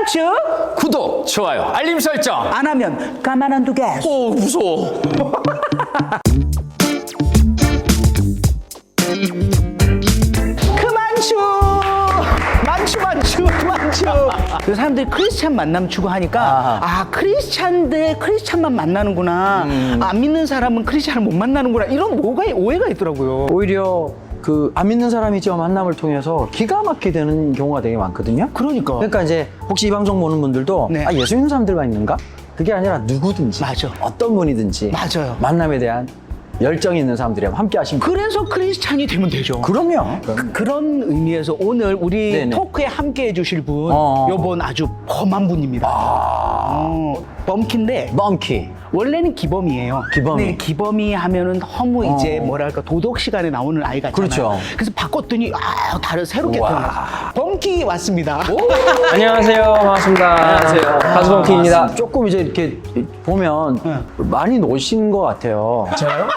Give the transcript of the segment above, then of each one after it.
그만추 구독, 좋아요, 알림 설정. 안 하면 가만 안 두게. 오, 무서워. 그만추 만추. 그래서 사람들이 크리스찬 만남 추구하니까 크리스찬 대 크리스찬만 만나는구나. 안 믿는 사람은 크리스찬을 못 만나는구나. 이런 오해가 있더라고요. 오히려 그 안 믿는 사람이 저 만남을 통해서 기가 막히게 되는 경우가 되게 많거든요. 그러니까 이제 혹시 이 방송 보는 분들도 네. 예수 믿는 사람들만 있는가? 그게 아니라 누구든지 맞아. 어떤 분이든지 맞아요. 만남에 대한 열정이 있는 사람들이랑 함께 하시면 그래서 크리스찬이 되면 되죠. 그럼요. 그런 의미에서 오늘 우리 네네. 토크에 함께 해주실 분 요번 아주 범한 분입니다. 범키인데 멈키. 원래는 기범이에요. 기범이. 네, 기범이 하면은 너무 이제 뭐랄까 도덕 시간에 나오는 아이 같잖아요. 그렇죠. 그래서 바꿨더니 다른 새롭게 태어났어. 범키 왔습니다. 안녕하세요. 반갑습니다. 안녕하세요. 가수 범키입니다. 조금 이제 이렇게 보면 많이 노신 것 같아요. 제가요?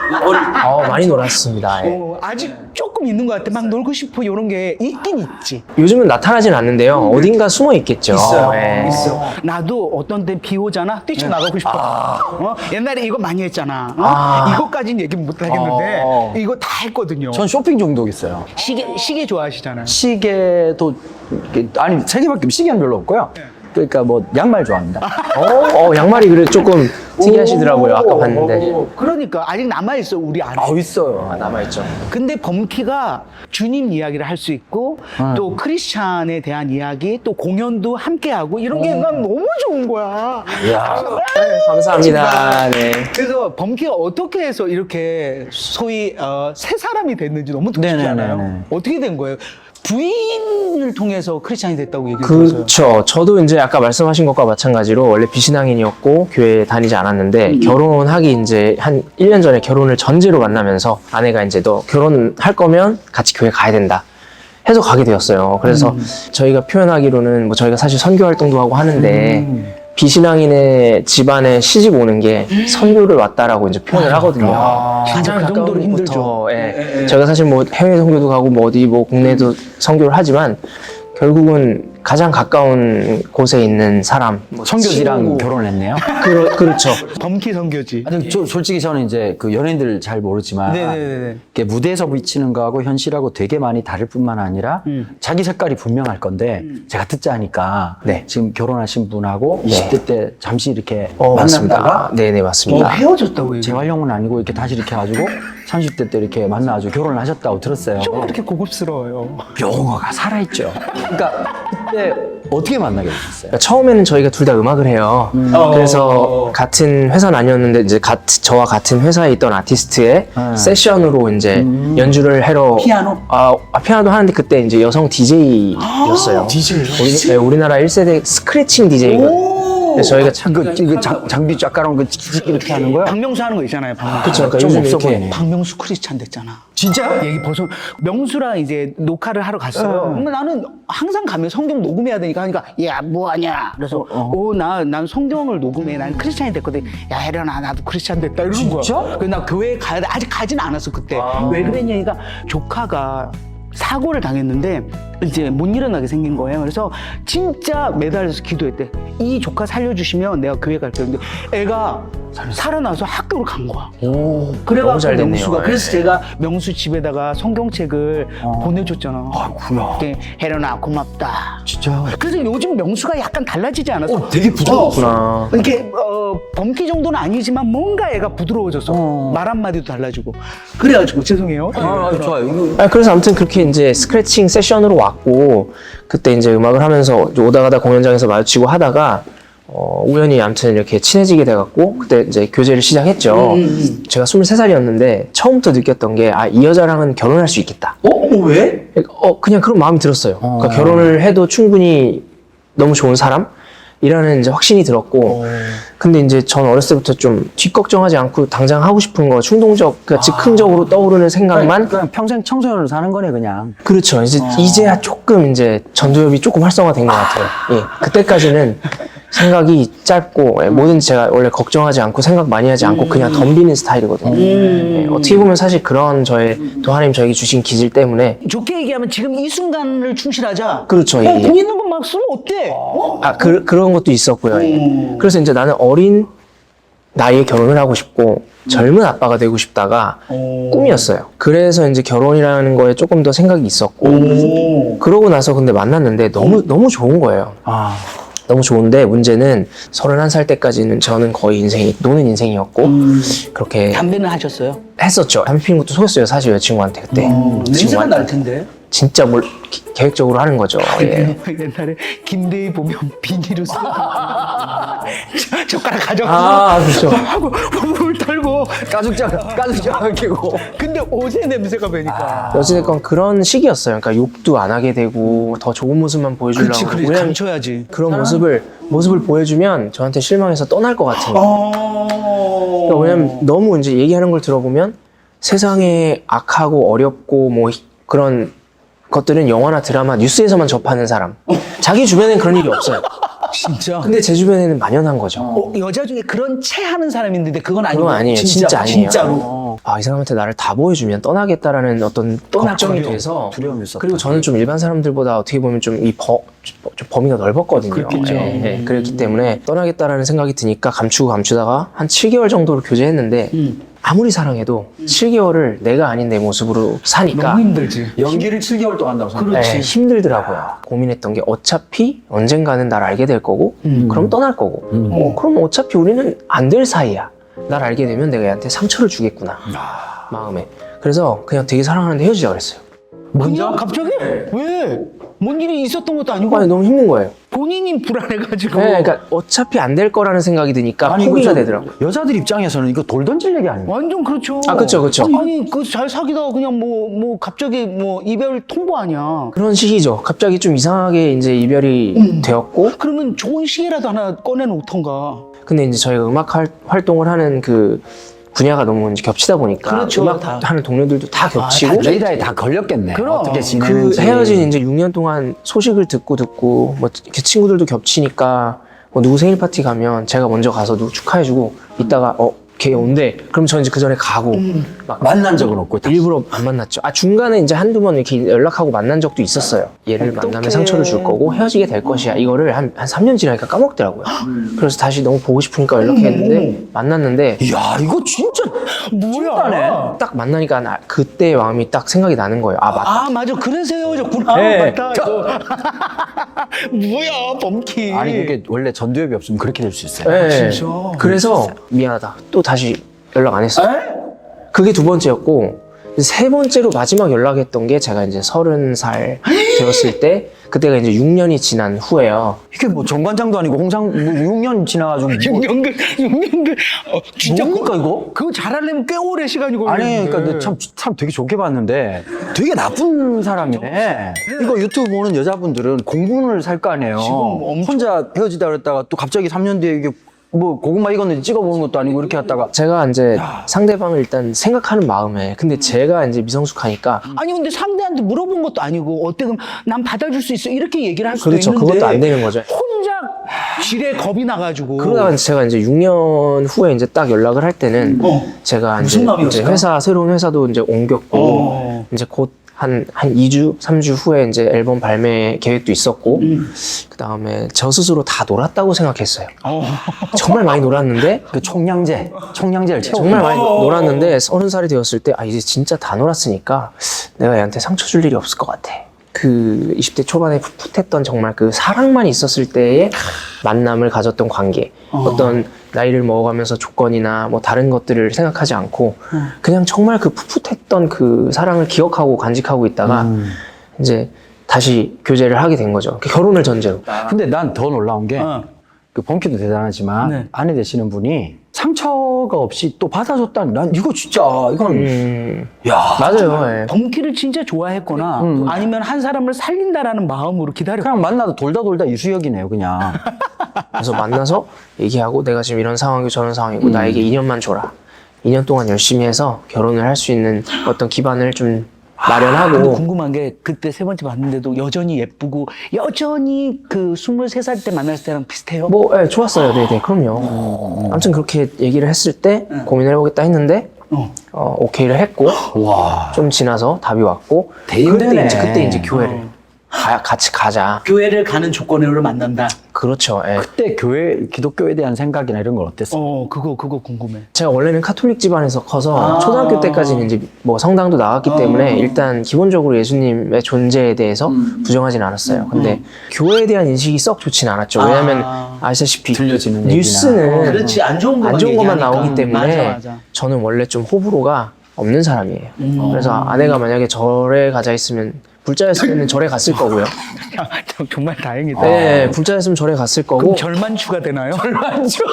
많이 놀았습니다. 예. 아직 조금 있는 것 같아. 막 놀고 싶어 이런 게 있긴 있지. 요즘은 나타나진 않는데요. 어딘가 숨어 있겠죠. 예. 있어. 나도 어떤 때 비 오잖아. 뛰쳐나가고 싶어. 옛날에 이거 많이 했잖아. 이거까지는 얘기 못 하겠는데 이거 다 했거든요. 전 쇼핑 중독 있어요. 시계 좋아하시잖아요. 시계도 아니 세 개밖에 시계는 별로 없고요. 그러니까 뭐 양말 좋아합니다. 양말이 그래 조금 특이하시더라고요. 아까 봤는데. 그러니까 아직 남아있어 우리 안에. 있어요. 남아있죠. 근데 범키가 주님 이야기를 할 수 있고 또 크리스찬에 대한 이야기 또 공연도 함께하고 이런 게 난 너무 좋은 거야. 감사합니다. 네. 그래서 범키가 어떻게 해서 이렇게 소위 새 사람이 됐는지 너무 듣고 싶지 네네네네. 않아요? 어떻게 된 거예요? 부인을 통해서 크리스찬이 됐다고 얘기를 들었어요. 그렇죠. 저도 이제 아까 말씀하신 것과 마찬가지로 원래 비신앙인이었고 교회에 다니지 않았는데 결혼하기 이제 한 1년 전에 결혼을 전제로 만나면서 아내가 이제 너 결혼할 거면 같이 교회 가야 된다 해서 가게 되었어요. 그래서 저희가 표현하기로는 뭐 저희가 사실 선교 활동도 하고 하는데 비신앙인의 집안에 시집 오는 게 선교를 왔다라고 이제 표현을 하거든요. 가장 그 정도로 힘들죠. 예. 저희가 사실 뭐 해외 선교도 가고 뭐 어디 뭐 국내에도 선교를 하지만 결국은 가장 가까운 곳에 있는 사람, 뭐 선교지랑 친구. 결혼했네요. 그렇죠. 범키 선교지. 아니, 솔직히 저는 이제 그 연예인들 잘 모르지만 네네네. 이게 무대에서 비치는 거하고 현실하고 되게 많이 다를 뿐만 아니라 자기 색깔이 분명할 건데 제가 듣자니까 네. 지금 결혼하신 분하고 네. 20대 때 잠시 이렇게 맞습니다. 만났다가 네네 맞습니다. 헤어졌다고 얘기해. 재활용은 아니고 이렇게 다시 이렇게 해가지고 30대 때 이렇게 만나가지고 결혼을 하셨다고 들었어요. 좀 이렇게 고급스러워요. 용어가 살아있죠. 그러니까 그때 어떻게 만나게 되셨어요? 그러니까 처음에는 저희가 둘 다 음악을 해요. 그래서 같은 회사는 아니었는데 이제 저와 같은 회사에 있던 아티스트의 세션으로 이제 연주를 하러 피아노? 피아노도 하는데 그때 이제 여성 DJ였어요. DJ요? 우리나라 1세대 스크래칭 DJ거든요. 그래서 저희가 이거 장비 쫙 깔아놓은 거 찍찍 이렇게 하는 거야? 박명수 하는 거 있잖아요. 박명수. 그쵸, 그러니까 좀 요즘 없어 이렇게 보이네. 박명수 크리스찬 됐잖아. 진짜? 얘기 벌써 명수랑 이제 녹화를 하러 갔어요. 근데 나는 항상 가면 성경 녹음해야 되니까 하니까 야 뭐하냐. 그래서 난 성경을 녹음해. 난 크리스찬이 됐거든. 야 혜련아 나도 크리스찬 됐다 이러는 거야. 진짜? 그래서 나 교회 가야 돼. 아직 가진 않았어 그때. 왜 그랬냐니까 조카가 사고를 당했는데 이제 못 일어나게 생긴 거예요. 그래서 진짜 매달려서 기도했대. 이 조카 살려주시면 내가 교회 갈게. 근데 애가 살아나서 학교를 간 거야. 너무 그래가지고 잘 됐네요. 명수가 예. 그래서 제가 명수 집에다가 성경책을 보내줬잖아. 아구야. 혜련아 고맙다. 진짜. 그래서 요즘 명수가 약간 달라지지 않았어? 되게 그렇구나. 이렇게 범키 정도는 아니지만 뭔가 애가 부드러워졌어. 말 한마디도 달라지고. 그래가지고 죄송해요. 좋아요. 그래서 아무튼 그렇게 이제 스크래칭 세션으로 왔고 그때 이제 음악을 하면서 오다 가다 공연장에서 마주치고 하다가 우연히 아무튼 이렇게 친해지게 돼갖고 그때 이제 교제를 시작했죠. 제가 23살이었는데 처음부터 느꼈던 게 이 여자랑은 결혼할 수 있겠다. 왜? 그냥 그런 마음이 들었어요. 그러니까 결혼을 해도 충분히 너무 좋은 사람이라는 이제 확신이 들었고 근데 이제 전 어렸을 때부터 좀 뒷걱정하지 않고 당장 하고 싶은 거 충동적, 그러니까 즉흥적으로 떠오르는 생각만 그냥 평생 청소년으로 사는 거네 그냥. 그렇죠. 이제야 조금 이제 전두엽이 조금 활성화된 것 같아요. 예. 그때까지는 생각이 짧고 뭐든지 제가 원래 걱정하지 않고 생각 많이 하지 않고 그냥 덤비는 스타일이거든요. 어떻게 보면 사실 그런 저의 또 하나님 저에게 주신 기질 때문에 좋게 얘기하면 지금 이 순간을 충실하자. 그렇죠. 예. 돈 있는 건 막 쓰면 어때? 그런 것도 있었고요. 예. 그래서 이제 나는 어린 나이에 결혼을 하고 싶고 젊은 아빠가 되고 싶다가 꿈이었어요. 그래서 이제 결혼이라는 거에 조금 더 생각이 있었고 그러고 나서 근데 만났는데 너무 좋은 거예요. 너무 좋은데 문제는 31살 때까지는 저는 거의 인생이 노는 인생이었고 그렇게 담배는 하셨어요? 했었죠. 담배 피는 것도 속였어요. 사실 여자친구한테 그때. 냄새가 날 텐데. 진짜 계획적으로 하는 거죠. 예. 옛날에 김대희 보면 비닐을 써. 젓가락 가져가서 그렇죠. 하고 물 털고 가죽장 끼고. 근데 옷에 냄새가 배니까. 어찌됐건 그런 시기였어요. 그러니까 욕도 안 하게 되고 더 좋은 모습만 보여주려고. 그렇지, 그래 왜냐면 감춰야지. 그런 모습을 보여주면 저한테 실망해서 떠날 것 같은 거예요. 그러니까 왜냐면 너무 이제 얘기하는 걸 들어보면 세상에 악하고 어렵고 뭐 그런 것들은 영화나 드라마, 뉴스에서만 접하는 사람. 자기 주변엔 그런 일이 없어요. 진짜. 근데 제 주변에는 만연한 거죠. 여자 중에 그런 채 하는 사람이 있는데 그건 아니고. 그건 아니에요. 진짜 아니에요. 진짜로. 이 사람한테 나를 다 보여주면 떠나겠다라는 어떤 걱정이 돼서 두려움이 있었다. 그리고 저는 좀 일반 사람들보다 어떻게 보면 좀 좀 범위가 넓었거든요. 그렇겠죠. 그렇기 때문에 떠나겠다라는 생각이 드니까 감추다가 한 7개월 정도를 교제했는데 아무리 사랑해도 7개월을 내가 아닌 내 모습으로 사니까 너무 힘들지. 연기를 7개월 동안 한다고 생각해. 네, 힘들더라고요. 고민했던 게 어차피 언젠가는 날 알게 될 거고 그럼 떠날 거고 그럼 어차피 우리는 안 될 사이야. 날 알게 되면 내가 얘한테 상처를 주겠구나. 마음에. 그래서 그냥 되게 사랑하는데 헤어지자 그랬어요. 먼저? 갑자기? 왜? 뭔 일이 있었던 것도 아니고. 아니 너무 힘든 거예요. 본인이 불안해가지고. 네, 그러니까 어차피 안 될 거라는 생각이 드니까 아니, 포기가 이거 되더라고요. 여자들 입장에서는 이거 돌 던질 얘기 아니에요? 완전 그렇죠. 그쵸. 아니, 그 잘 사귀다가 그냥 갑자기 이별 통보 아니야. 그런 시기죠. 갑자기 좀 이상하게 이제 이별이 되었고 그러면 좋은 시계라도 하나 꺼내놓던가. 근데 이제 저희가 음악 활동을 하는 그 분야가 너무 이제 겹치다 보니까 그렇죠, 음악 다. 하는 동료들도 다 겹치고 레이더에 다 걸렸겠네. 그럼. 어떻게 그 지내는지. 헤어진 이제 6년 동안 소식을 듣고 뭐 이렇게 친구들도 겹치니까 뭐 누구 생일 파티 가면 제가 먼저 가서 누구 축하해주고 이따가 걔 온대. 그럼 저 이제 그 전에 가고 막 만난 적은 없고. 일부러 안 만났죠. 중간에 이제 한두 번 이렇게 연락하고 만난 적도 있었어요. 얘를 만나면 상처를 줄 거고 헤어지게 될 것이야. 이거를 한 3년 지나니까 까먹더라고요. 그래서 다시 너무 보고 싶으니까 연락했는데 만났는데 이야, 이거 진짜 뭐야? 딱 만나니까 그때 마음이 딱 생각이 나는 거예요. 맞다. 맞아. 그래서 헤어졌구나. 네. 맞다. 이거. 뭐야, 범키. 아니, 그게 원래 전두엽이 없으면 그렇게 될 수 있어요. 네. 진짜? 그래서 미안하다. 또 다시 연락 안 했어요. 그게 두 번째였고 세 번째로 마지막 연락했던 게 제가 이제 30살 되었을 때 그때가 이제 6년이 지난 후에요. 이게 뭐 정관장도 아니고 홍상 뭐 6년 지나가지고 뭐 6년글. 진짜 뭡니까 이거? 그거 잘하려면 꽤 오래 시간이 걸리는데. 아니 그러니까 참 되게 좋게 봤는데 되게 나쁜 사람이네. 이거 유튜브 보는 여자분들은 공분을 살 거 아니에요. 지금 엄청- 혼자 헤어지다 그랬다가 또 갑자기 3년 뒤에 이게 뭐 고구마 익었는지 찍어보는 것도 아니고 이렇게 했다가 제가 이제 상대방을 일단 생각하는 마음에 근데 제가 이제 미성숙하니까 아니 근데 상대한테 물어본 것도 아니고 어때 그럼 난 받아줄 수 있어 이렇게 얘기를 할 수도 그렇죠. 있는데 그것도 안 되는 거죠. 혼자 지레 겁이 나가지고 그러다가 제가 이제 6년 후에 이제 딱 연락을 할 때는 제가 무슨 이제 마음이었을까? 새로운 회사도 이제 옮겼고 이제 곧 한 2주, 3주 후에 이제 앨범 발매 계획도 있었고 그 다음에 저 스스로 다 놀았다고 생각했어요. 정말 많이 놀았는데 그 총량제를 채워. 정말 많이 놀았는데 30살이 되었을 때 이제 진짜 다 놀았으니까 내가 얘한테 상처 줄 일이 없을 것 같아. 그 20대 초반에 풋풋했던 정말 그 사랑만 있었을 때의 만남을 가졌던 관계 어떤 나이를 먹어가면서 조건이나 뭐 다른 것들을 생각하지 않고 그냥 정말 그 풋풋했던 그 사랑을 기억하고 간직하고 있다가 이제 다시 교제를 하게 된 거죠. 결혼을 전제로. 근데 난 더 놀라운 게 그 범키도 대단하지만 네. 아내 되시는 분이 상처가 없이 또 받아줬다니 난 이거 진짜 이건 야 맞아요. 예. 범키를 진짜 좋아했거나 아니면 한 사람을 살린다라는 마음으로 기다려. 그냥 만나도 돌다 이수역이네요 그냥. 그래서 만나서 얘기하고 내가 지금 이런 상황이고 저런 상황이고 나에게 2년만 줘라. 2년 동안 열심히 해서 결혼을 할 수 있는 어떤 기반을 좀 근데 마련하고 궁금한 게 그때 세 번째 봤는데도 여전히 예쁘고 여전히 그 23살 때 만났을 때랑 비슷해요? 뭐 예, 좋았어요. 네네 그럼요. 아무튼 그렇게 얘기를 했을 때 고민을 해보겠다 했는데 오케이를 했고 와. 좀 지나서 답이 왔고 대인배네. 그때 이제 교회를 같이 가자. 교회를 가는 조건으로 만난다. 그렇죠. 예. 그때 기독교에 대한 생각이나 이런 건 어땠어? 그거 궁금해. 제가 원래는 카톨릭 집안에서 커서 초등학교 때까지는 이제 뭐 성당도 나갔기 때문에 일단 기본적으로 예수님의 존재에 대해서 부정하진 않았어요. 근데 교회에 대한 인식이 썩 좋진 않았죠. 왜냐하면 아시다시피 들려지는 얘기나. 뉴스는 그렇지, 안 좋은 것만 것만 얘기하니까. 나오기 때문에 맞아. 저는 원래 좀 호불호가 없는 사람이에요. 그래서 아내가 만약에 절에 가자 했으면 불자였으면 절에 갔을 거고요. 정말 다행이다. 네, 불자였으면 절에 갔을 거고. 그럼 절만추가 되나요? 절만추.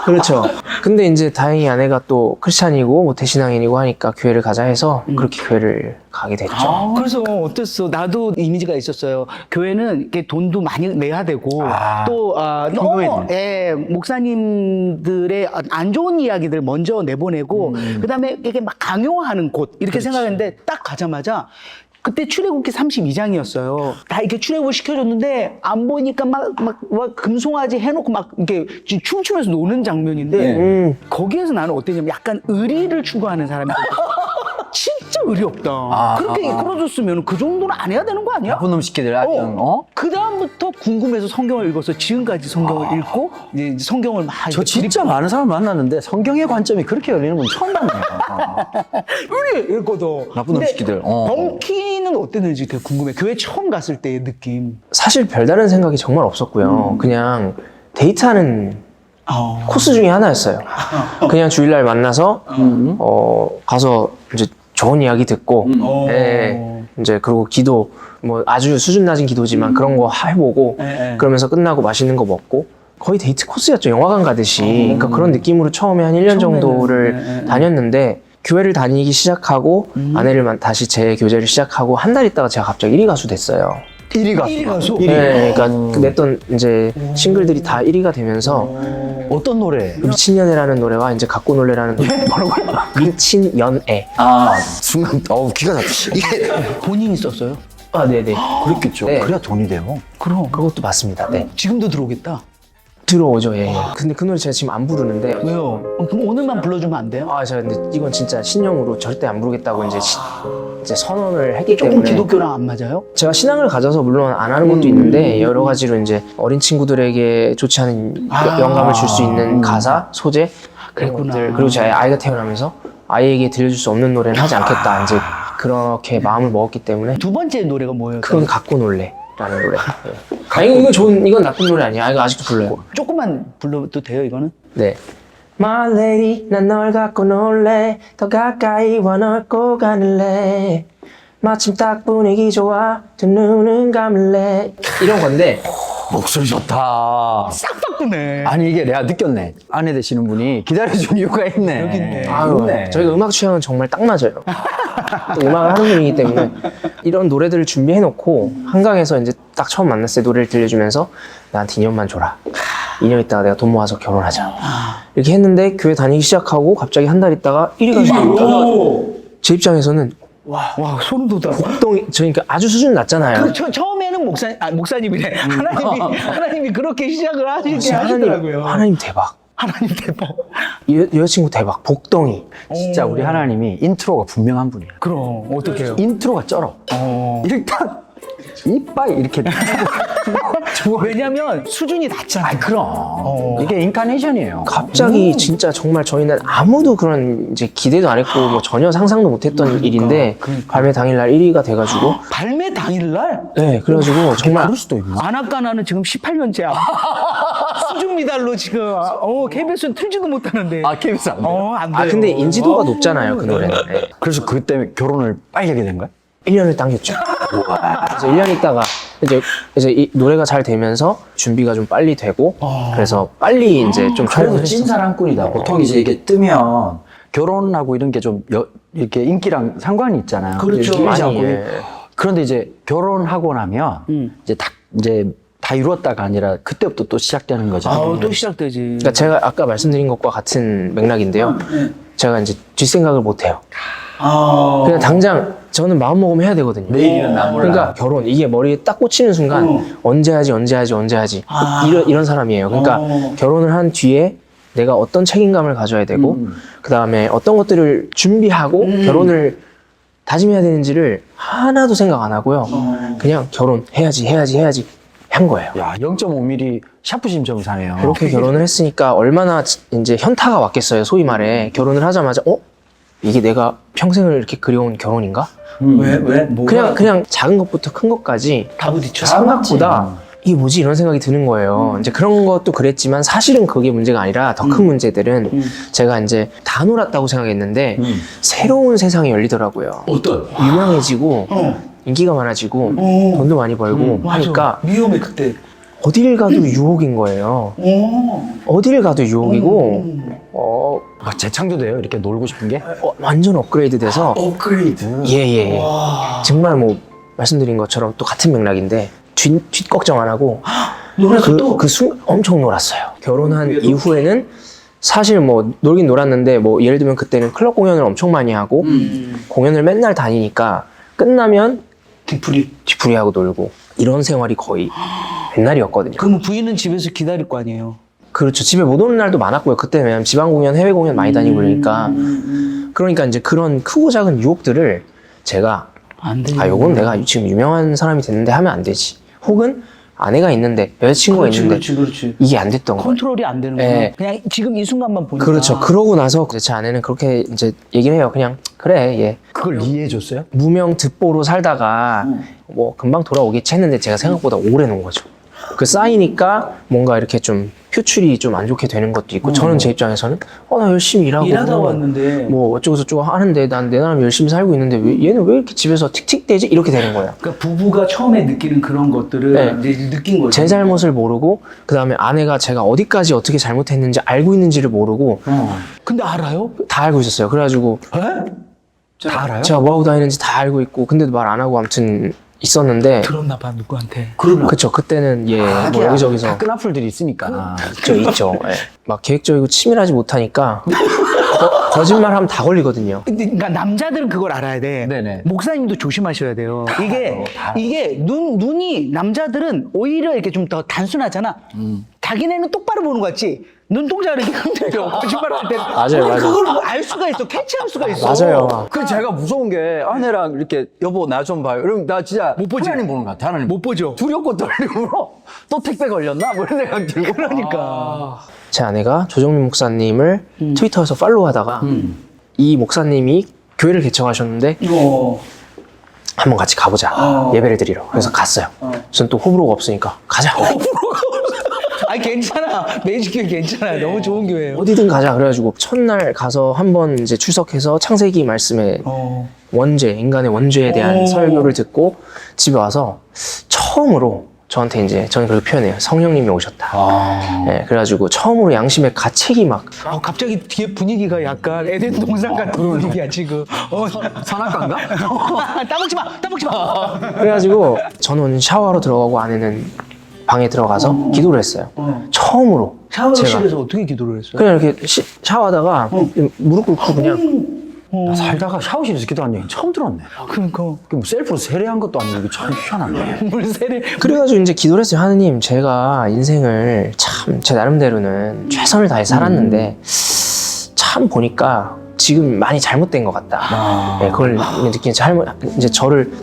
그렇죠. 근데 이제 다행히 아내가 또 크리스찬이고 뭐 대신앙인이고 하니까 교회를 가자 해서 그렇게 교회를 가게 됐죠. 그래서 어땠어? 나도 이미지가 있었어요. 교회는 이렇게 돈도 많이 내야 되고 또 너무 목사님들의 안 좋은 이야기들 먼저 내보내고 그다음에 이게 막 강요하는 곳 이렇게 생각했는데 딱 가자마자 그때 출애굽기 32장이었어요. 다 이렇게 출애굽을 시켜줬는데 안 보니까 막 금송아지 해놓고 막 이렇게 춤추면서 노는 장면인데 거기에서 나는 어땠냐면 약간 의리를 추구하는 사람이거든. 진짜 의리 없다. 그렇게 이끌어줬으면 그 정도는 안 해야 되는 거 아니야? 나쁜 놈 새끼들 하여튼 그 다음부터 궁금해서 성경을 읽어서 지금까지 성경을 읽고 이제 성경을 막 저 진짜 많은 사람 만났는데 성경의 관점이 그렇게 열리는 건 처음 봤네요. 의리 읽거든. 나쁜 놈 새끼들. 덩키는 어땠는지 되게 궁금해. 교회 처음 갔을 때의 느낌. 사실 별다른 생각이 정말 없었고요. 그냥 데이트하는 코스 중에 하나였어요. 그냥 주일날 만나서 가서 이제 좋은 이야기 듣고 이제 그리고 기도 뭐 아주 수준 낮은 기도지만 그런 거 해보고 그러면서 끝나고 맛있는 거 먹고 거의 데이트 코스였죠. 영화관 가듯이. 그러니까 그런 느낌으로 처음에 한 1년 정도를 다녔는데 교회를 다니기 시작하고 아내를 다시 재교제를 시작하고 한 달 있다가 제가 갑자기 1위 가수 됐어요. 1위 가수. 네, 그러니까 냈던 이제 싱글들이 다 1위가 되면서 어떤 노래? 미친년애라는 노래와 이제 갖고 놀래라는 노래. 뭐라고요? 미친연애. 순간 귀가 다 이게 본인이 썼어요? 아, 네네. 그랬겠죠. 네. 그래야 돈이 돼요. 그럼. 그것도 맞습니다. 네. 지금도 들어오겠다. 들어오죠, 예. 근데 그 노래 제가 지금 안 부르는데. 왜요? 그럼 오늘만 불러주면 안 돼요? 제가 근데 이건 진짜 신념으로 절대 안 부르겠다고 이제 선언을 했기 조금 때문에. 기독교랑 안 맞아요? 제가 신앙을 가져서 물론 안 하는 것도 있는데 여러 가지로 이제 어린 친구들에게 좋지 않은 영감을 줄 수 있는 가사, 소재 그런 그랬구나. 것들 그리고 제 아이가 태어나면서 아이에게 들려줄 수 없는 노래는 하지 않겠다 이제 그렇게 마음을 먹었기 때문에 두 번째 노래가 뭐예요? 그건 갖고 놀래라는 노래. 이건 나쁜 노래 아니야. 이거 아직도 불러요. 조금만 불러도 돼요, 이거는? 네. My lady, 난 널 갖고 놀래. 더 가까이 와 널 꼭 안을래. 마침 딱 분위기 좋아. 두 눈은 감을래. 이런 건데. 목소리 좋다. 싹 바꾸네. 아니 이게 내가 느꼈네. 아내 되시는 분이 기다려준 이유가 있네. 여기 있네. 있네. 저희가 음악 취향은 정말 딱 맞아요. 또 음악을 하는 분이기 때문에 이런 노래들을 준비해놓고 한강에서 이제 딱 처음 만났을 때 노래를 들려주면서 나한테 2년만 줘라. 2년 있다가 내가 돈 모아서 결혼하자. 이렇게 했는데 교회 다니기 시작하고 갑자기 한 달 있다가 1위가 되니까 제 입장에서는 와, 소름 돋아. 그러니까 아주 수준 낮잖아요. 처음에는 목사님이래. 하나님이 그렇게 시작을 하시더라고요. 하나님 대박. 하나님 대박. 여자친구 대박. 복덩이. 진짜 우리 하나님이 인트로가 분명한 분이야. 그럼, 어떡해요? 인트로가 쩔어. 일단 이빨 이렇게 왜냐면 수준이 낮잖아. 그럼 이게 인카네이션이에요. 갑자기 진짜 정말 저희는 아무도 그런 이제 기대도 안 했고 뭐 전혀 상상도 못했던 일인데 발매 당일날 1위가 돼가지고 발매 당일날? 네 그래가지고 정말 그럴 수도 있나? 아나까나는 지금 18년째야. 수준 미달로 지금 KBS는 틀지도 못하는데. KBS 안 돼요? 안 돼요. 근데 인지도가 높잖아요 그 노래는. 네. 그래서 그것 때문에 결혼을 빨리 하게 된 거야? 1년을 당겼죠. 그래서 1년 있다가 이제 이 노래가 잘 되면서 준비가 좀 빨리 되고 그래서 빨리 이제 좀 그래도 촬영을 찐 했어요. 사랑꾼이다. 보통 이제 이게 뜨면 결혼하고 이런 게 좀 이렇게 인기랑 상관이 있잖아요. 그렇죠. 이렇게 많이, 하고. 예. 그런데 이제 결혼하고 나면 이제 다 이루었다가 아니라 그때부터 또 시작되는 거잖아요. 또 시작되지. 그러니까 제가 아까 말씀드린 것과 같은 맥락인데요. 제가 이제 뒷생각을 못 해요. 그냥 당장 저는 마음 먹으면 해야 되거든요. 내일은 나 몰라. 그러니까 결혼 이게 머리에 딱 꽂히는 순간 언제 하지 이런 사람이에요. 그러니까 결혼을 한 뒤에 내가 어떤 책임감을 가져야 되고 그 다음에 어떤 것들을 준비하고 결혼을 다짐해야 되는지를 하나도 생각 안 하고요. 그냥 결혼해야지 한 거예요. 야, 0.5mm 샤프심 점사네요. 그렇게 결혼을 했으니까 얼마나 이제 현타가 왔겠어요. 소위 말해 결혼을 하자마자 이게 내가 평생을 이렇게 그려온 결혼인가? 왜? 뭐가? 그냥 작은 것부터 큰 것까지 다 부딪혀. 생각보다 이게 뭐지 이런 생각이 드는 거예요. 이제 그런 것도 그랬지만 사실은 그게 문제가 아니라 더 큰 문제들은 제가 이제 다 놀았다고 생각했는데 새로운 세상이 열리더라고요. 어떤? 유명해지고 인기가 많아지고 돈도 많이 벌고 하니까 위험해 그때. 어딜 가도 유혹인 거예요. 어딜 가도 유혹이고 재창조돼요? 이렇게 놀고 싶은 게? 완전 업그레이드 돼서 업그레이드. 예. 정말 뭐 말씀드린 것처럼 또 같은 맥락인데 뒷 걱정 안 하고 엄청 놀았어요. 결혼한 이후에는 사실 뭐 놀긴 놀았는데 뭐 예를 들면 그때는 클럽 공연을 엄청 많이 하고 공연을 맨날 다니니까 끝나면 뒤풀이 하고 놀고 이런 생활이 거의 맨날이었거든요. 그러면 부인은 집에서 기다릴 거 아니에요? 그렇죠. 집에 못 오는 날도 많았고요. 그때 왜냐면 지방 공연, 해외 공연 많이 다니고 그러니까 이제 그런 크고 작은 유혹들을 제가 안 돼. 요건 내가 지금 유명한 사람이 됐는데 하면 안 되지. 혹은 아내가 있는데 여자친구가 있는데 그렇지. 이게 안 됐던 거예요. 컨트롤이 안 되는구나. 네. 그냥 지금 이 순간만 보니까. 그렇죠. 그러고 나서 제 아내는 그렇게 이제 얘기를 해요. 그냥 그래 얘 그걸 이해해줬어요? 무명 듣보로 살다가 뭐 금방 돌아오겠지 했는데 제가 생각보다 오래 놓은 거죠. 그 쌓이니까 뭔가 이렇게 좀 표출이 좀 안 좋게 되는 것도 있고 저는 제 입장에서는 나 열심히 일하다 왔는데 뭐 어쩌고저쩌고 하는데 난 내 나름 열심히 살고 있는데 얘는 왜 이렇게 집에서 틱틱대지? 이렇게 되는 거예요. 그러니까 부부가 처음에 느끼는 그런 것들을 이제 느낀 거죠. 제 잘못을 모르고 그 다음에 아내가 제가 어디까지 어떻게 잘못했는지 알고 있는지를 모르고 근데 알아요? 다 알고 있었어요. 그래가지고 다 알아요? 제가 뭐하고 다니는지 다 알고 있고 근데도 말 안 하고 아무튼 있었는데 들었나 봐 누구한테. 그쵸 그때는 뭐 여기저기서 다 끈앞풀들이 있으니까. 있죠. 예. 막 계획적이고 치밀하지 못하니까 거짓말하면 다 걸리거든요. 그러니까 남자들은 그걸 알아야 돼. 네네. 목사님도 조심하셔야 돼요. 이게 눈이 남자들은 오히려 이렇게 좀 더 단순하잖아. 자기네는 똑바로 보는 것 같지. 눈동자를 이렇게 흔들려 거짓말할 때. 맞아요. 그걸 알 수가 있어. 캐치할 수가 있어. 맞아요. 그 제가 무서운 게 아내랑 이렇게 여보 나 좀 봐요. 이러면 나 진짜 못 보지. 하나님 보는 것 같아. 하나님 못 보죠. 두렵고 떨리고 또 택배 걸렸나? 뭐 이런 생각 들고. 그러니까. 제 아내가 조정민 목사님을 트위터에서 팔로우하다가 이 목사님이 교회를 개척하셨는데 한번 같이 가보자. 예배를 드리러. 그래서 갔어요. 저는 또 호불호가 없으니까 가자. 아니 괜찮아. 매직교회 괜찮아요. 너무 좋은 교회예요. 어디든 가자. 그래가지고 첫날 가서 한번 이제 출석해서 창세기 말씀에 원죄, 인간의 원죄에 대한 설교를 듣고 집에 와서 처음으로 저한테 이제 저는 그렇게 표현해요. 성령님이 오셨다. 네, 그래가지고 처음으로 양심의 가책이 막 갑자기 뒤에 분위기가 약간 에덴 동산 같은 분위기야 지금. 산악관가? 따먹지 마. 그래가지고 저는 샤워하러 들어가고 아내는 방에 들어가서 기도를 했어요. 처음으로 샤워실에서 어떻게 기도를 했어요? 그냥 이렇게 샤워하다가 무릎 꿇고 그냥 나 살다가 샤워실에서 기도한 얘기 처음 들었네. 그러니까 뭐 셀프로 세례한 것도 아니고 이게 참 희한하네. 물세례. 그래가지고 이제 기도를 했어요. 하느님, 제가 인생을 참 제 나름대로는 최선을 다해 살았는데 참 보니까 지금 많이 잘못된 것 같다. 네, 그걸 느낀 이제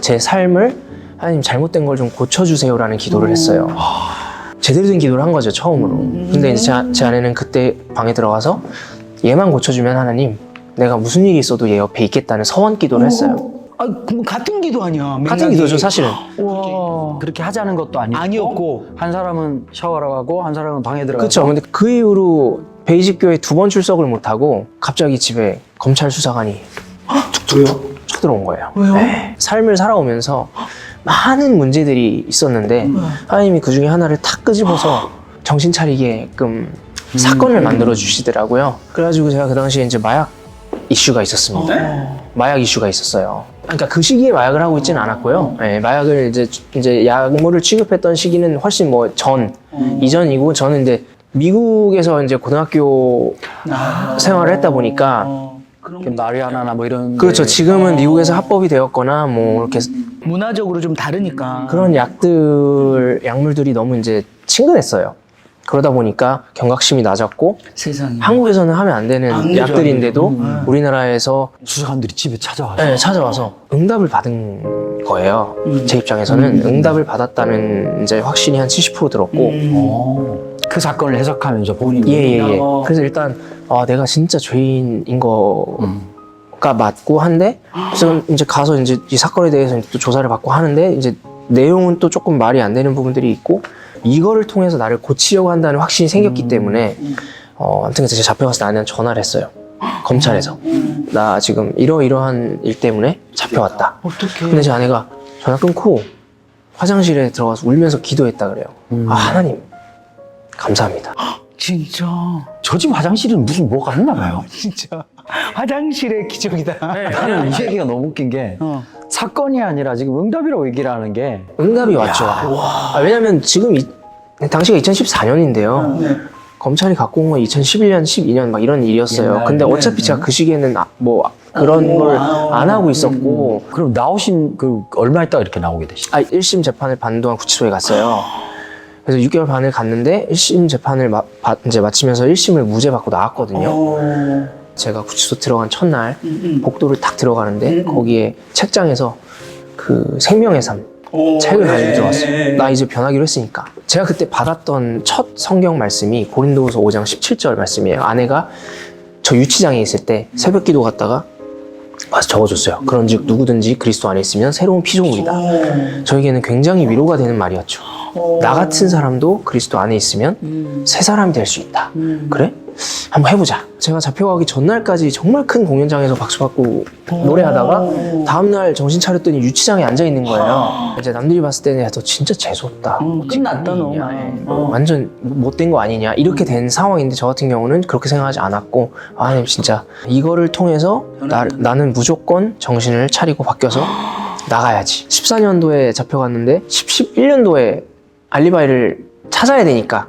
제 삶을 하나님 잘못된 걸 좀 고쳐주세요라는 기도를 했어요. 제대로 된 기도를 한 거죠, 처음으로. 근데 이제 제 아내는 그때 방에 들어가서 얘만 고쳐주면 하나님, 내가 무슨 일이 있어도 얘 옆에 있겠다는 서원 기도를 했어요. 그럼 같은 기도 아니야. 같은 기도죠, 사실은. 와. 그렇게 하자는 것도 아니었고. 한 사람은 샤워하러 가고 한 사람은 방에 들어가고. 그렇죠. 근데 그 이후로 베이직 교회 2번 출석을 못하고 갑자기 집에 검찰 수사관이 툭툭 들어온 거예요. 왜요? 네. 삶을 살아오면서 많은 문제들이 있었는데 하나님이 그 중에 하나를 탁 끄집어서 정신 차리게끔 사건을 만들어 주시더라고요. 그래가지고 제가 그 당시에 이제 마약 이슈가 있었습니다. 마약 이슈가 있었어요. 그러니까 그 시기에 마약을 하고 있지는 않았고요. 네, 마약을 이제 약물을 취급했던 시기는 훨씬 뭐 이전이고 저는 이제 미국에서 이제 고등학교 생활을 했다 보니까 마리아나나 뭐 이런. 그렇죠. 지금은 미국에서 합법이 되었거나 뭐 이렇게 문화적으로 좀 다르니까. 그런 약물들이 너무 이제 친근했어요. 그러다 보니까 경각심이 낮았고 세상에. 한국에서는 하면 안 되는 안 되죠. 약들인데도 우리나라에서 수사관들이 집에 찾아와서. 네, 찾아와서 응답을 받은 거예요. 제 입장에서는 응답을 받았다는 이제 확신이 한 70% 들었고 그 사건을 해석하면서 본인이. 예. 그래서 일단 내가 진짜 죄인인 거가 맞고 한데 그래서 이제 가서 이제 이 사건에 대해서 또 조사를 받고 하는데 이제 내용은 또 조금 말이 안 되는 부분들이 있고 이거를 통해서 나를 고치려고 한다는 확신이 생겼기 때문에 아무튼 제가 잡혀가서 나한테 전화를 했어요. 검찰에서 나 지금 이러이러한 일 때문에 잡혀왔다. 어떡해. 근데 제 아내가 전화 끊고 화장실에 들어가서 울면서 기도했다 그래요. 하나님 감사합니다. 진짜. 저 집 화장실은 무슨 뭐가 있나 봐요. 진짜. 화장실의 기적이다. 나는 이 얘기가 너무 웃긴 게 사건이 아니라 지금 응답이라고 얘기를 하는 게 응답이 왔죠. 왜냐면 지금 당시가 2014년인데요. 검찰이 갖고 온 건 2011년, 12년 막 이런 일이었어요. 옛날, 근데 어차피 제가 그 시기에는 뭐 그런 걸 안 하고 있었고 그럼 나오신 그 얼마 있다가 이렇게 나오게 되시죠? 1심 재판을 받는 동안 구치소에 갔어요. 그래서 6개월 반을 갔는데 1심 재판을 이제 마치면서 1심을 무죄 받고 나왔거든요. 제가 구치소 들어간 첫날 복도를 딱 들어가는데 거기에 책장에서 그 생명의 삶 책을 가지고 들어왔어요. 나 이제 변하기로 했으니까. 제가 그때 받았던 첫 성경 말씀이 고린도후서 5장 17절 말씀이에요. 아내가 저 유치장에 있을 때 새벽 기도 갔다가 와서 적어줬어요. 그런즉 누구든지 그리스도 안에 있으면 새로운 피조물이다. 저에게는 굉장히 위로가 되는 말이었죠. 나 같은 사람도 그리스도 안에 있으면 새 사람이 될 수 있다. 그래? 한번 해보자. 제가 잡혀가기 전날까지 정말 큰 공연장에서 박수 받고 노래하다가 다음날 정신 차렸더니 유치장에 앉아있는 거예요. 이제 남들이 봤을 때는 야, 너 진짜 재수없다. 끝났다, 너. 완전 못된 거 아니냐 이렇게 된 상황인데 저 같은 경우는 그렇게 생각하지 않았고 아 진짜 이거를 통해서 나는 무조건 정신을 차리고 바뀌어서 나가야지. 14년도에 잡혀갔는데 11년도에 알리바이를 찾아야 되니까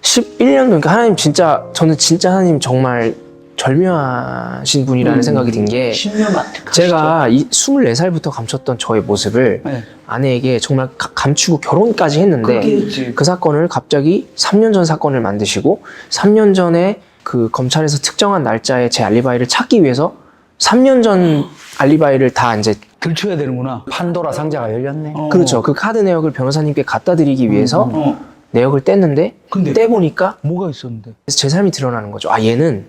11년도 그러니까 하나님 진짜 저는 진짜 하나님 정말 절묘하신 분이라는 생각이 든 게 10년 마트 제가 24살부터 감췄던 저의 모습을 네. 아내에게 정말 감추고 결혼까지 했는데 그렇겠지. 그 사건을 갑자기 3년 전 사건을 만드시고 3년 전에 그 검찰에서 특정한 날짜에 제 알리바이를 찾기 위해서 3년 전 알리바이를 다 이제 들춰야 되는구나. 판도라 상자가 열렸네. 그렇죠. 그 카드 내역을 변호사님께 갖다 드리기 위해서 내역을 뗐는데 근데? 떼보니까 뭐가 있었는데? 제 삶이 드러나는 거죠. 아 얘는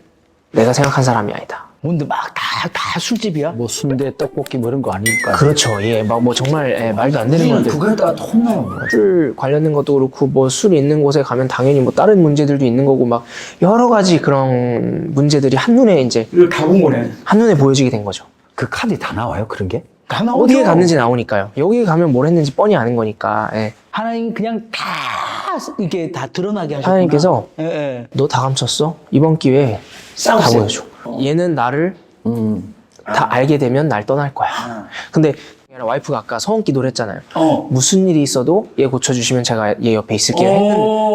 내가 생각한 사람이 아니다. 뭔데 막 다 술집이야? 뭐 순대, 떡볶이 뭐 이런 거 아닐까? 그렇죠. 예, 막 뭐 정말 말도 안 되는 것들. 그거에다가 혼나요. 술 관련된 것도 그렇고 뭐 술 있는 곳에 가면 당연히 뭐 다른 문제들도 있는 거고 막 여러 가지 그런 문제들이 한눈에 이제 이걸 다 본 거네. 한눈에 보여지게 된 거죠. 그 카드에 다 나와요, 그런 게? 다 나오죠. 어디에 갔는지 나오니까요. 여기 가면 뭘 했는지 뻔히 아는 거니까. 예. 하나님 그냥 다 이게 다 드러나게 하셨구나. 하나님께서 예, 예. 너 다 감췄어? 이번 기회에 다 싸우세요. 보여줘. 얘는 나를 다 알게 되면 날 떠날 거야. 근데 와이프가 아까 서원 기도를 했잖아요. 무슨 일이 있어도 얘 고쳐주시면 제가 얘 옆에 있을게요.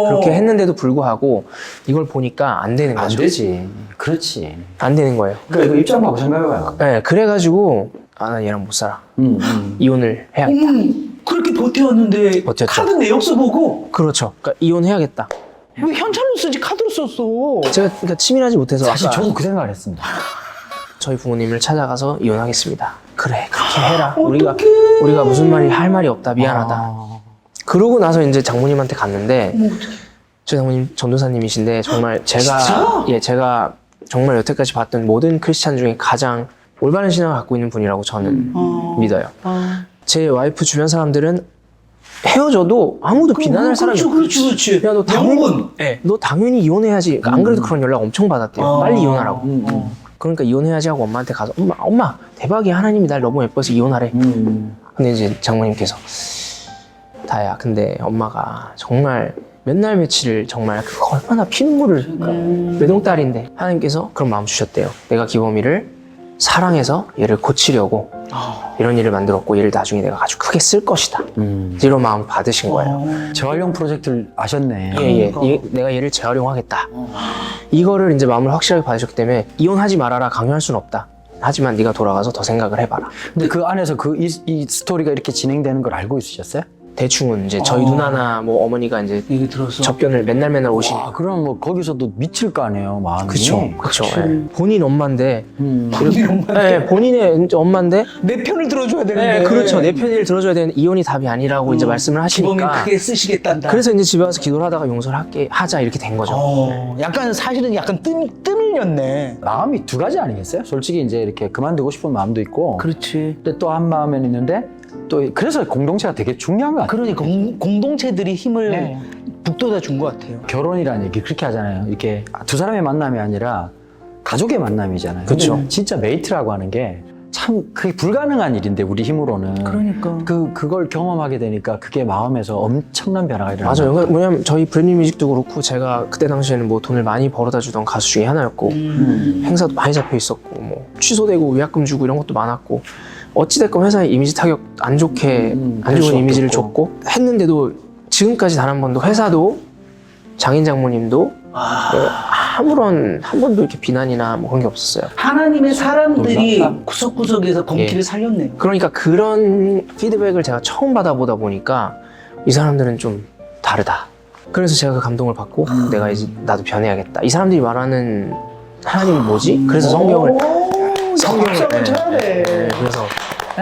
그렇게 했는데도 불구하고 이걸 보니까 안 되는 안 거죠. 되지. 그렇지. 안 되는 거예요. 그러니까 이거 입장 바고 생각해봐요. 네, 그래가지고 나 얘랑 못 살아. 이혼을 해야겠다. 그렇게 버텨왔는데 버텼죠. 카드 내역 써보고 그렇죠. 그러니까 이혼해야겠다. 왜 현찰로 쓰지 카드로 썼어? 제가 그러니까 치밀하지 못해서 사실 아까 저도 그 생각을 했습니다. 저희 부모님을 찾아가서 이혼하겠습니다. 그래 그렇게 해라. 우리가 무슨 말이 할 말이 없다. 미안하다. 그러고 나서 이제 장모님한테 갔는데 저희 장모님 전도사님이신데 정말 제가 정말 여태까지 봤던 모든 크리스찬 중에 가장 올바른 신앙을 갖고 있는 분이라고 저는 믿어요. 제 와이프 주변 사람들은 헤어져도 아무도 비난할 사람이 없어요. 그렇지. 야, 너 당연히 이혼해야지. 그러니까 안 그래도 그런 연락 엄청 받았대요. 빨리 이혼하라고. 그러니까 이혼해야지 하고 엄마한테 가서 엄마 대박이야. 하나님이 날 너무 예뻐서 이혼하래. 근데 이제 장모님께서 다야 근데 엄마가 정말 몇 날 며칠을 정말 그거 얼마나 피눈물을 외동딸인데 하나님께서 그런 마음 주셨대요. 내가 기범이를 사랑해서 얘를 고치려고 이런 일을 만들었고 얘를 나중에 내가 아주 크게 쓸 것이다. 이런 마음을 받으신 거예요. 재활용 프로젝트를 아셨네. 내가 얘를 재활용하겠다. 이거를 이제 마음을 확실하게 받으셨기 때문에 이혼하지 말아라 강요할 수는 없다. 하지만 네가 돌아가서 더 생각을 해봐라. 근데 그 안에서 이 스토리가 이렇게 진행되는 걸 알고 있으셨어요? 대충은 이제 저희 누나나 뭐 어머니가 이제 얘기 들었어. 접견을 맨날 오시. 아, 그럼 뭐 거기서도 미칠 거 아니에요, 마음이. 그쵸. 예. 본인 엄마인데. 본인 엄마인데. 네, 본인의 이제 엄마인데. 내 편을 들어줘야 되는데. 네, 그렇죠. 내 편을 들어줘야 되는데 이혼이 답이 아니라고 이제 말씀을 기범이 하시니까. 크게 쓰시겠단다. 그래서 이제 집에 와서 기도를 하다가 용서를 하자 이렇게 된 거죠. 약간 사실은 약간 뜸을렸네. 마음이 두 가지 아니겠어요? 솔직히 이제 이렇게 그만두고 싶은 마음도 있고. 그렇지. 근데 또 한 마음에는 있는데 또 그래서 공동체가 되게 중요한 것 같아요. 그러니까 공동체들이 힘을 북돋아 준 것 같아요. 결혼이라는 얘기 그렇게 하잖아요. 이렇게 두 사람의 만남이 아니라 가족의 만남이잖아요. 그쵸. 근데 진짜 메이트라고 하는 게 참 그게 불가능한 일인데 우리 힘으로는. 그러니까. 그걸 경험하게 되니까 그게 마음에서 엄청난 변화가 일어나요. 맞아요. 그러니까 뭐냐면 저희 브랜드 뮤직도 그렇고 제가 그때 당시에는 뭐 돈을 많이 벌어다 주던 가수 중에 하나였고 행사도 많이 잡혀 있었고 뭐 취소되고 위약금 주고 이런 것도 많았고 어찌됐건 회사의 이미지 타격 안 좋게 안 좋은 이미지를 줬고 했는데도 지금까지 단 한 번도 회사도 장인 장모님도 아무런 한 번도 이렇게 비난이나 뭐 그런 게 없었어요. 하나님의 사람들이 구석구석에서 건기를 예. 살렸네. 그러니까 그런 피드백을 제가 처음 받아보다 보니까 이 사람들은 좀 다르다. 그래서 제가 그 감동을 받고 내가 이제 나도 변해야겠다. 이 사람들이 말하는 하나님이 뭐지? 그래서 성경을 쳐야 돼. 그래서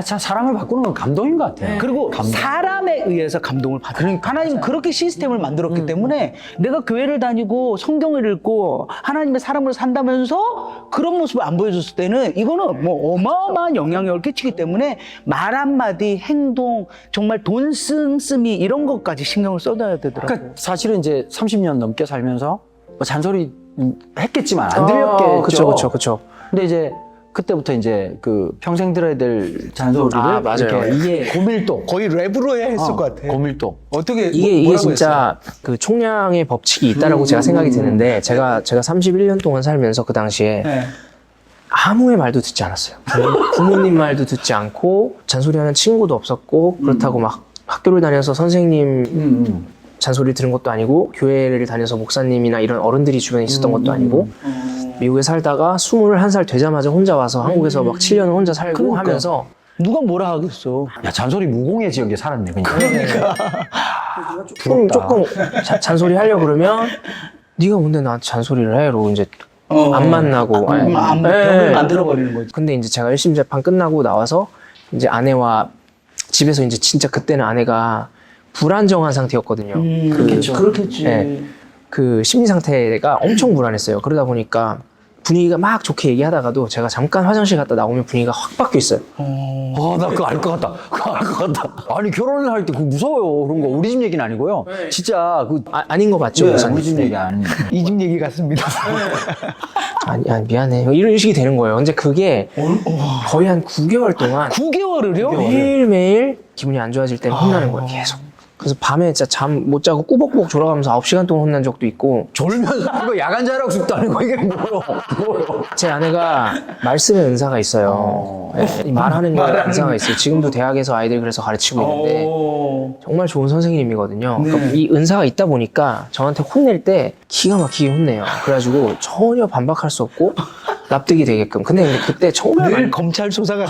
참 사람을 바꾸는 건 감동인 것 같아요. 그리고 사람에 의해서 감동을 받아. 하나님은 그렇게 시스템을 만들었기 때문에 내가 교회를 다니고 성경을 읽고 하나님의 사람으로 산다면서 그런 모습을 안 보여줬을 때는 이거는 뭐 어마어마한 영향력을 끼치기 때문에 말 한마디, 행동, 정말 돈 씀씀이 이런 것까지 신경을 써줘야 되더라고요. 그러니까 사실은 이제 30년 넘게 살면서 뭐 잔소리 했겠지만 안 들렸겠죠. 그쵸. 근데 이제 그때부터 이제 그 평생 들어야 될 잔소리를 맞아요. 이렇게 이게 고밀도 거의 랩으로 해야 했을 것 같아. 고밀도. 어떻게 이게 진짜 그 총량의 법칙이 있다라고 제가 생각이 드는데 제가 31년 동안 살면서 그 당시에 네. 아무의 말도 듣지 않았어요. 부모님 말도 듣지 않고 잔소리하는 친구도 없었고 그렇다고 막 학교를 다녀서 선생님 잔소리를 들은 것도 아니고 교회를 다녀서 목사님이나 이런 어른들이 주변에 있었던 것도 아니고 미국에 살다가 21살 되자마자 혼자 와서 한국에서 막 7년을 혼자 살고 그러니까. 하면서 누가 뭐라 하겠어. 야, 잔소리 무공의 지역에 살았네 그냥. 조금 잔소리 하려고 그러면 네가 뭔데 나한테 잔소리를 해? 이러고 이제 안 만나고 병을 만들어버리는 거지. 근데 이제 제가 1심 재판 끝나고 나와서 이제 아내와 집에서 이제 진짜 그때는 아내가 불안정한 상태였거든요. 그렇겠지. 네. 그 심리 상태가 엄청 불안했어요. 그러다 보니까 분위기가 막 좋게 얘기하다가도 제가 잠깐 화장실 갔다 나오면 분위기가 확 바뀌어 있어요. 나 그거 알 것 같다. 그거 알 것 같다. 아니 결혼을 할 때 그거 무서워요. 그런 거 우리 집 얘기는 아니고요. 진짜 그 아닌 거 맞죠? 우리 집 얘기 아니. 이 집 얘기 같습니다. 아니 미안해. 이런 식이 되는 거예요. 근데 그게 거의 한 9개월 동안 9개월을요? 매일매일 기분이 안 좋아질 때는 혼나는 거예요. 계속. 그래서 밤에 진짜 잠 못 자고 꾸벅꾸벅 졸아가면서 9시간 동안 혼난 적도 있고 졸면서 이거 야간 자라고 싶다 하는 거 이게 뭐요? 제 아내가 말씀의 은사가 있어요. 네, 말하는 거에 은사가 있어요. 지금도 대학에서 아이들 그래서 가르치고 있는데 정말 좋은 선생님이거든요. 그러니까 이 은사가 있다 보니까 저한테 혼낼 때 기가 막히게 혼내요. 그래가지고 전혀 반박할 수 없고 납득이 되게끔. 근데 그때 정말 늘 검찰 조사가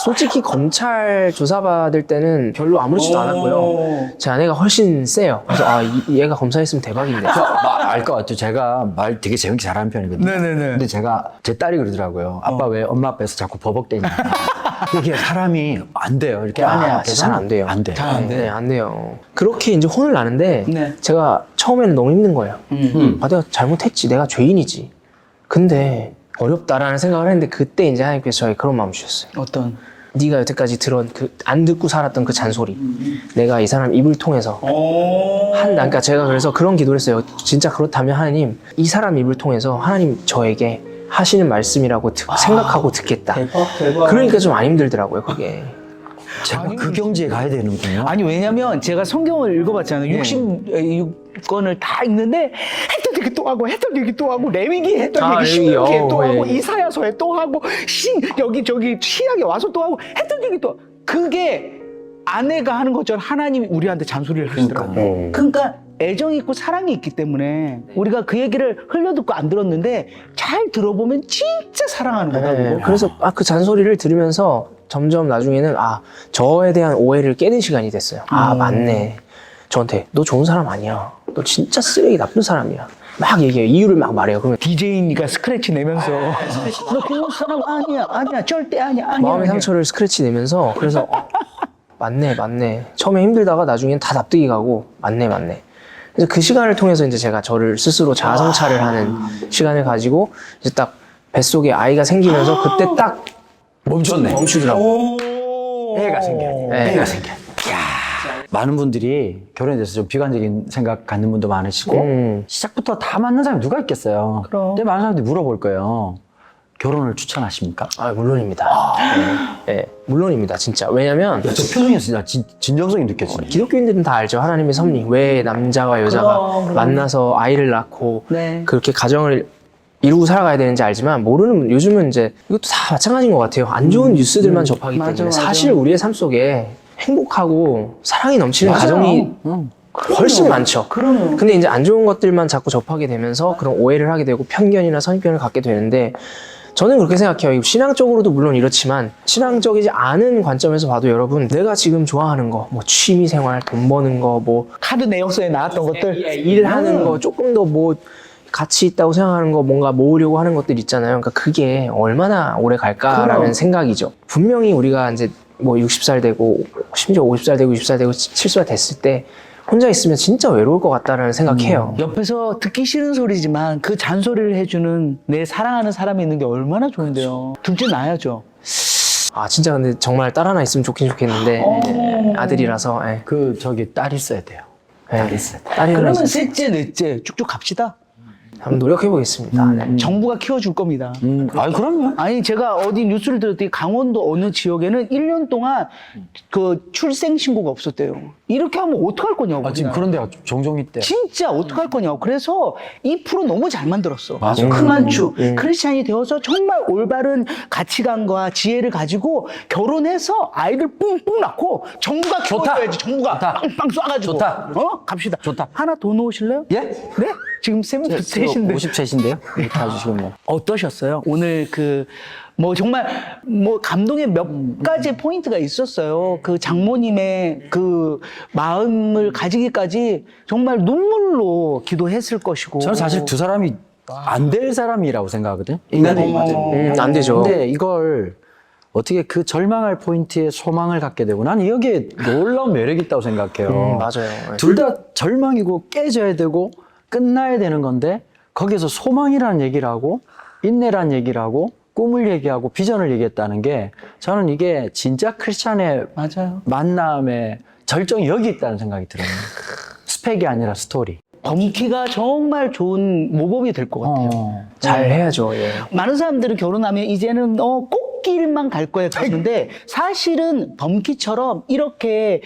솔직히 검찰 조사받을 때는 별로 아무렇지도 않았고요. 제 아내가 훨씬 세요. 그래서 얘가 검사했으면 대박인데. 알 것 같아요. 제가 말 되게 재밌게 잘하는 편이거든요. 네네네. 근데 제가 제 딸이 그러더라고요. 아빠 왜 엄마 앞에서 자꾸 버벅대냐. 이게 사람이 안 돼요. 이렇게 아내 앞에서 잘 안 돼요. 안 돼. 네, 안 돼요. 그렇게 이제 혼을 나는데 네. 제가 처음에는 너무 힘든 거예요. 내가 잘못했지. 내가 죄인이지. 근데 어렵다라는 생각을 했는데 그때 이제 하나님께서 저에게 그런 마음을 주셨어요. 어떤? 네가 여태까지 들은 안 듣고 살았던 그 잔소리. 내가 이 사람 입을 통해서 그러니까 제가 그래서 그런 기도를 했어요. 진짜 그렇다면 하나님, 이 사람 입을 통해서 하나님 저에게 하시는 말씀이라고 생각하고 듣겠다. 대박. 그러니까 좀 안 힘들더라고요, 그게. 제가 그 경지에 가야 되는군요. 아니 왜냐면 제가 성경을 읽어봤잖아요. 66권을 다 읽는데 했던 얘기 또 하고 했던 얘기 또 하고 레위기 했던 얘기 신명기에 또 하고 이사야서에 또 하고 여기 저기 신약에 와서 또 하고 했던 얘기 또 하고. 그게 아내가 하는 것처럼 하나님이 우리한테 잔소리를 하시더라고요. 그러니까 애정이 있고 사랑이 있기 때문에 우리가 그 얘기를 흘려듣고 안 들었는데 잘 들어보면 진짜 사랑하는 거다. 네, 그래서 그 잔소리를 들으면서 점점 나중에는 저에 대한 오해를 깨는 시간이 됐어요. 맞네. 저한테 너 좋은 사람 아니야. 너 진짜 쓰레기 나쁜 사람이야. 막 얘기해요. 이유를 막 말해요. 그러면 DJ니까 스크래치 내면서 너 그런 사람 아니야 절대 아니야. 마음의 상처를 스크래치 내면서 그래서 맞네. 처음에 힘들다가 나중엔 다 납득이 가고 맞네. 그래서 그 시간을 통해서 이제 제가 저를 스스로 자아 성찰을 하는 시간을 가지고 이제 딱 뱃속에 아이가 생기면서 그때 딱 멈추더라고. 애가 생겨. 네. 애가 생겨. 많은 분들이 결혼에 대해서 좀 비관적인 생각 갖는 분도 많으시고 시작부터 다 맞는 사람이 누가 있겠어요. 근데 많은 사람들이 물어볼 거예요. 결혼을 추천하십니까? 물론입니다. 네, 물론입니다. 진짜. 왜냐면 저 표정이 진짜 진정성이 느껴지네. 기독교인들은 다 알죠. 하나님의 섭리. 왜 남자와 여자가 그럼. 만나서 아이를 낳고 네. 그렇게 가정을 이루고 살아가야 되는지 알지만 모르는 요즘은 이제 이것도 다 마찬가지인 것 같아요. 안 좋은 뉴스들만 접하기 때문에 맞아. 사실 우리의 삶 속에 행복하고 사랑이 넘치는 가정이 훨씬 많죠. 그럼요. 근데 이제 안 좋은 것들만 자꾸 접하게 되면서 그런 오해를 하게 되고 편견이나 선입견을 갖게 되는데 저는 그렇게 생각해요. 신앙적으로도 물론 이렇지만 신앙적이지 않은 관점에서 봐도 여러분 내가 지금 좋아하는 거, 뭐 취미생활, 돈 버는 거, 뭐 카드 내역서에 나왔던 것들 일하는 거, 조금 더 뭐 가치 있다고 생각하는 거, 뭔가 모으려고 하는 것들 있잖아요. 그러니까 그게 얼마나 오래 갈까라는 그럼. 생각이죠. 분명히 우리가 이제 뭐 60살 되고 심지어 50살 되고 60살 되고 70살 됐을 때 혼자 있으면 진짜 외로울 것 같다라는 생각해요. 옆에서 듣기 싫은 소리지만 그 잔소리를 해주는 내 사랑하는 사람이 있는 게 얼마나 좋은데요. 둘째 낳아야죠. 진짜 근데 정말 딸 하나 있으면 좋긴 좋겠는데 아들이라서 딸 있어야 돼요. 딸이 있어야 돼요. 그러면 셋째, 넷째 쭉쭉 갑시다. 한번 노력해 보겠습니다. 정부가 키워줄 겁니다. 그럼요. 아니 제가 어디 뉴스를 들었더니 강원도 어느 지역에는 1년 동안 그 출생 신고가 없었대요. 이렇게 하면 어떡할 거냐고. 지금 그런 데가 종종 있대요. 진짜 어떡할 거냐고. 그래서 이 프로 너무 잘 만들었어. 맞아. 크만추 크리스찬이 되어서 정말 올바른 가치관과 지혜를 가지고 결혼해서 아이들 뿡뿡 낳고 정부가 키워줘야지. 정부가 빵빵 쏴가지고. 좋다. 갑시다. 좋다. 하나 더 놓으실래요? 예? 네? 지금 셋인데 50셋인데요? 이렇게 해주시면 뭐. 어떠셨어요? 오늘 정말 감동의 몇 가지 포인트가 있었어요. 그 장모님의 그 마음을 가지기까지 정말 눈물로 기도했을 것이고. 저는 사실 두 사람이 안 될 사람이라고 생각하거든요. 인간들이. 안 되죠. 근데 이걸 어떻게 그 절망할 포인트에 소망을 갖게 되고 나는 여기에 놀라운 매력이 있다고 생각해요. 맞아요. 둘 다 절망이고 깨져야 되고 끝나야 되는 건데 거기에서 소망이라는 얘기를 하고 인내라는 얘기를 하고 꿈을 얘기하고 비전을 얘기했다는 게 저는 이게 진짜 크리스찬의 맞아요. 만남의 절정이 여기 있다는 생각이 들어요. 스펙이 아니라 스토리. 범키가 정말 좋은 모범이 될 것 같아요. 잘 해야죠. 예. 많은 사람들은 결혼하면 이제는 꽃길만 갈 거야 그러는데 사실은 범키처럼 이렇게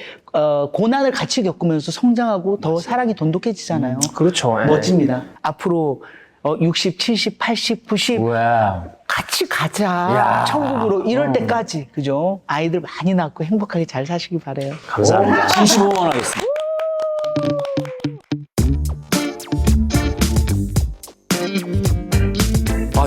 고난을 같이 겪으면서 성장하고 더 사랑이 돈독해지잖아요. 그렇죠. 예. 멋집니다. 앞으로 60, 70, 80, 90 와. 같이 가자. 야. 천국으로 이럴 때까지 그죠? 아이들 많이 낳고 행복하게 잘 사시기 바래요. 감사합니다. 진심 응원하겠습니다.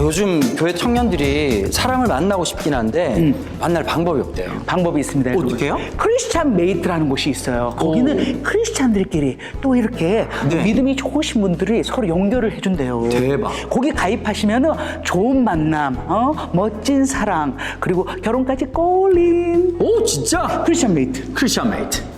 요즘 교회 청년들이 사랑을 만나고 싶긴 한데 만날 방법이 없대요. 방법이 있습니다. 여러분. 어떻게 해요? 크리스찬 메이트라는 곳이 있어요. 거기는 크리스찬들끼리 또 이렇게 믿음이 좋으신 분들이 서로 연결을 해준대요. 대박. 거기 가입하시면은 좋은 만남, 멋진 사랑, 그리고 결혼까지 꼴린 오 진짜? 크리스찬 메이트. 크리스찬 메이트.